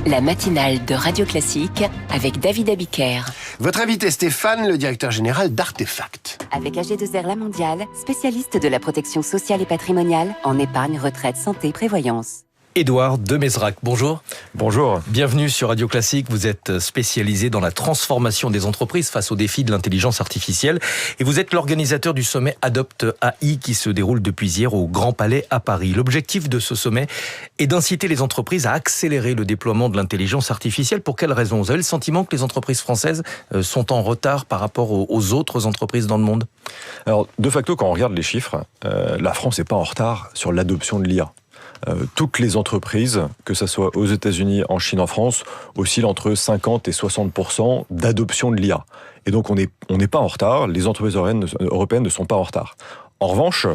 La matinale de Radio Classique avec David Abiker. Votre invité Stéphane, le directeur général d'Artefact. Avec AG2R La Mondiale, spécialiste de la protection sociale et patrimoniale en épargne, retraite, santé, prévoyance. Édouard de Mezrac, bonjour. Bonjour. Bienvenue sur Radio Classique. Vous êtes spécialisé dans la transformation des entreprises face aux défis de l'intelligence artificielle. Et vous êtes l'organisateur du sommet Adopt AI qui se déroule depuis hier au Grand Palais à Paris. L'objectif de ce sommet est d'inciter les entreprises à accélérer le déploiement de l'intelligence artificielle. Pour quelles raisons ? Vous avez le sentiment que les entreprises françaises sont en retard par rapport aux autres entreprises dans le monde ? Alors, de facto, quand on regarde les chiffres, la France n'est pas en retard sur l'adoption de l'IA. Toutes les entreprises, que ce soit aux États-Unis, en Chine, en France, oscillent entre 50 et 60% d'adoption de l'IA. Et donc, on n'est pas en retard. Les entreprises européennes ne sont pas en retard. En revanche,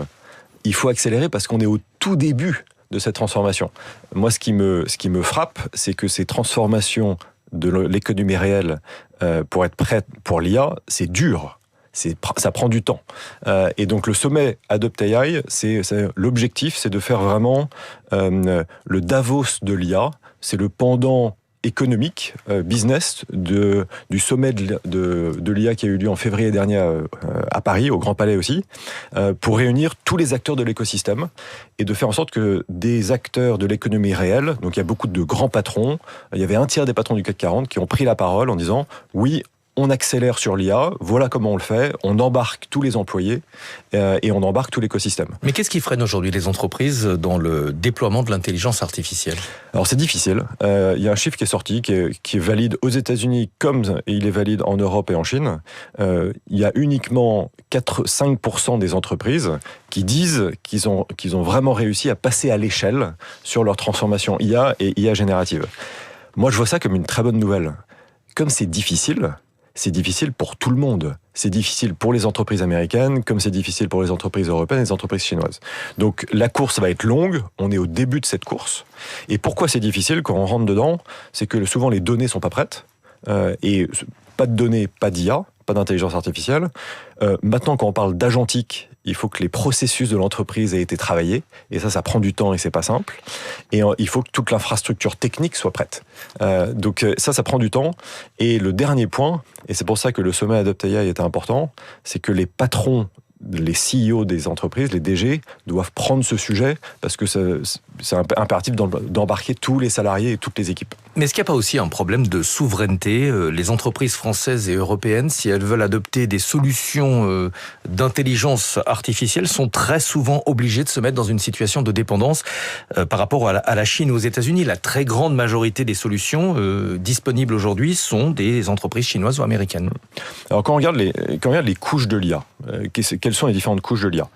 il faut accélérer parce qu'on est au tout début de cette transformation. Moi, ce qui me frappe, c'est que ces transformations de l'économie réelle pour être prête pour l'IA, c'est dur. Ça prend du temps. Et donc le sommet Adopt AI, l'objectif, c'est de faire vraiment le Davos de l'IA. C'est le pendant économique, business, du sommet de l'IA qui a eu lieu en février dernier à Paris, au Grand Palais aussi, pour réunir tous les acteurs de l'écosystème et de faire en sorte que des acteurs de l'économie réelle, donc il y a beaucoup de grands patrons, il y avait un tiers des patrons du CAC 40 qui ont pris la parole en disant « Oui, on accélère sur l'IA, voilà comment on le fait, on embarque tous les employés et on embarque tout l'écosystème. » Mais qu'est-ce qui freine aujourd'hui les entreprises dans le déploiement de l'intelligence artificielle ? Alors c'est difficile. Il y a un chiffre qui est sorti, qui est valide aux États-Unis comme il est valide en Europe et en Chine. Il y a uniquement 5% des entreprises qui disent qu'ils ont vraiment réussi à passer à l'échelle sur leur transformation IA et IA générative. Moi, je vois ça comme une très bonne nouvelle. Comme c'est difficile pour tout le monde. C'est difficile pour les entreprises américaines, comme c'est difficile pour les entreprises européennes et les entreprises chinoises. Donc la course va être longue, on est au début de cette course. Et pourquoi c'est difficile quand on rentre dedans ? C'est que souvent les données sont pas prêtes, et pas de données, pas d'IA, pas d'intelligence artificielle. Maintenant, quand on parle d'agentique, il faut que les processus de l'entreprise aient été travaillés, et ça prend du temps et c'est pas simple. Et il faut que toute l'infrastructure technique soit prête. Donc ça prend du temps. Et le dernier point, et c'est pour ça que le sommet Adopt AI était important, c'est que les patrons, les CEO des entreprises, les DG, doivent prendre ce sujet parce que c'est impératif d'embarquer tous les salariés et toutes les équipes. Mais est-ce qu'il n'y a pas aussi un problème de souveraineté ? Les entreprises françaises et européennes, si elles veulent adopter des solutions d'intelligence artificielle, sont très souvent obligées de se mettre dans une situation de dépendance par rapport à la Chine ou aux États-Unis. La très grande majorité des solutions disponibles aujourd'hui sont des entreprises chinoises ou américaines. Alors quand on regarde les couches de l'IA, quelles sont les différentes couches de l'IA ?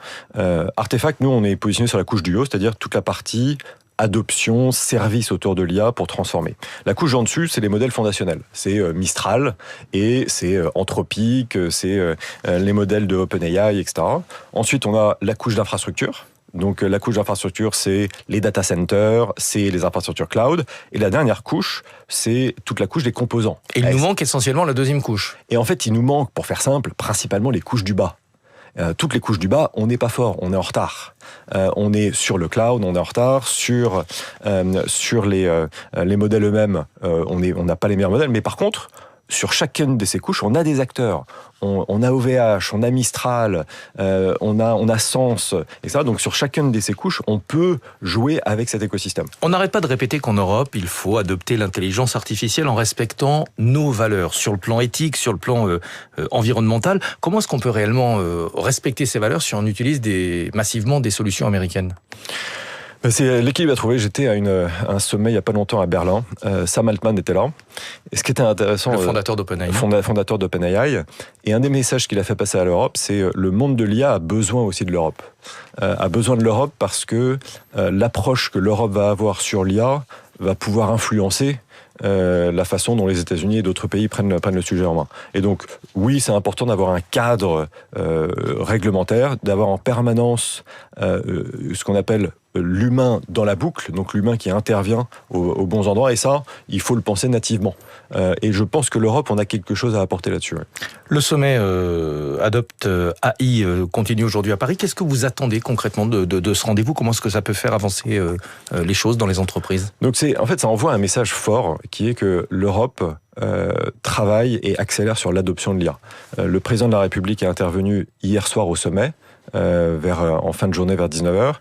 Artefact, nous, on est positionné sur la couche du haut, c'est-à-dire toute la partie adoption, service autour de l'IA pour transformer. La couche en dessus, c'est les modèles fondationnels. C'est Mistral et c'est Anthropic, c'est les modèles de OpenAI, etc. Ensuite, on a la couche d'infrastructure. Donc la couche d'infrastructure, c'est les data centers, c'est les infrastructures cloud. Et la dernière couche, c'est toute la couche des composants. Et il nous manque essentiellement la deuxième couche. Et en fait, il nous manque, pour faire simple, principalement les couches du bas. Toutes les couches du bas, on n'est pas fort, on est en retard. On est sur le cloud, on est en retard. Sur les modèles eux-mêmes, on n'a pas les meilleurs modèles. Mais par contre, sur chacune de ces couches, on a des acteurs. On a OVH, on a Mistral, on a Sens, etc. Donc sur chacune de ces couches, on peut jouer avec cet écosystème. On n'arrête pas de répéter qu'en Europe, il faut adopter l'intelligence artificielle en respectant nos valeurs, sur le plan éthique, sur le plan environnemental. Comment est-ce qu'on peut réellement respecter ces valeurs si on utilise massivement des solutions américaines ? C'est l'équilibre à trouver. J'étais à un sommet il n'y a pas longtemps à Berlin. Sam Altman était là. Et ce qui était intéressant... Le fondateur d'OpenAI. Fondateur d'OpenAI. Et un des messages qu'il a fait passer à l'Europe, c'est le monde de l'IA a besoin aussi de l'Europe. A besoin de l'Europe parce que l'approche que l'Europe va avoir sur l'IA va pouvoir influencer la façon dont les États-Unis et d'autres pays prennent le sujet en main. Et donc, oui, c'est important d'avoir un cadre réglementaire, d'avoir en permanence ce qu'on appelle l'humain dans la boucle, donc l'humain qui intervient aux bons endroits, et ça, il faut le penser nativement. Et je pense que l'Europe, on a quelque chose à apporter là-dessus. Ouais. Le sommet Adopte AI continue aujourd'hui à Paris. Qu'est-ce que vous attendez concrètement de ce rendez-vous ? Comment est-ce que ça peut faire avancer les choses dans les entreprises ? Donc en fait, ça envoie un message fort qui est que l'Europe travaille et accélère sur l'adoption de l'IA. Le président de la République est intervenu hier soir au sommet, en fin de journée vers 19h,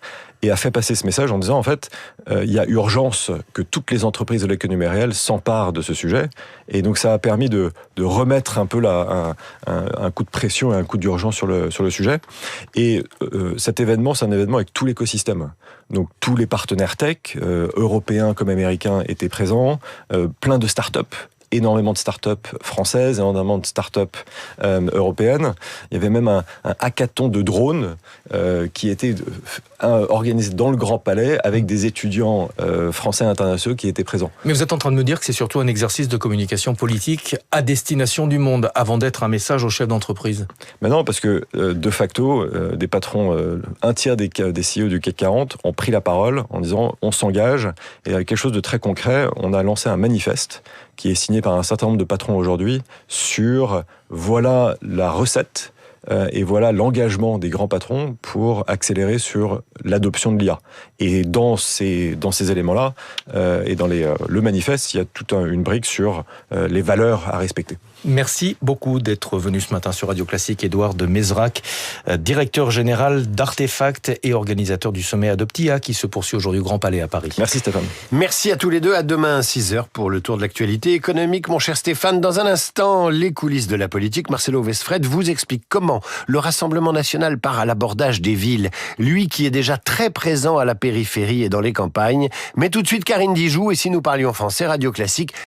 et a fait passer ce message en disant, en fait, il y a urgence que toutes les entreprises de l'économie réelle s'emparent de ce sujet. Et donc, ça a permis de remettre un peu un coup de pression et un coup d'urgence sur le sujet. Et cet événement, c'est un événement avec tout l'écosystème. Donc, tous les partenaires tech, européens comme américains, étaient présents, plein de startups. Énormément de start-up françaises, énormément de start-up européennes. Il y avait même un hackathon de drones qui était organisé dans le Grand Palais avec des étudiants français et internationaux qui étaient présents. Mais vous êtes en train de me dire que c'est surtout un exercice de communication politique à destination du monde, avant d'être un message aux chefs d'entreprise. Mais non, parce que de facto, des patrons, un tiers des CEO du CAC 40 ont pris la parole en disant on s'engage, et avec quelque chose de très concret, on a lancé un manifeste qui est signé par un certain nombre de patrons aujourd'hui sur voilà la recette et voilà l'engagement des grands patrons pour accélérer sur l'adoption de l'IA. Et dans ces éléments-là, et dans le manifeste, il y a toute une brique sur les valeurs à respecter. Merci beaucoup d'être venu ce matin sur Radio Classique. Édouard de Mezrac, directeur général d'Artefact et organisateur du sommet Adopte IA qui se poursuit aujourd'hui au Grand Palais à Paris. Merci Stéphane. Merci à tous les deux. À demain à 6h pour le tour de l'actualité économique. Mon cher Stéphane, dans un instant, les coulisses de la politique. Marcelo Westfred vous explique comment le Rassemblement national part à l'abordage des villes. Lui qui est déjà très présent à la périphérie et dans les campagnes. Mais tout de suite, Karine Dijoux. Et si nous parlions français, Radio Classique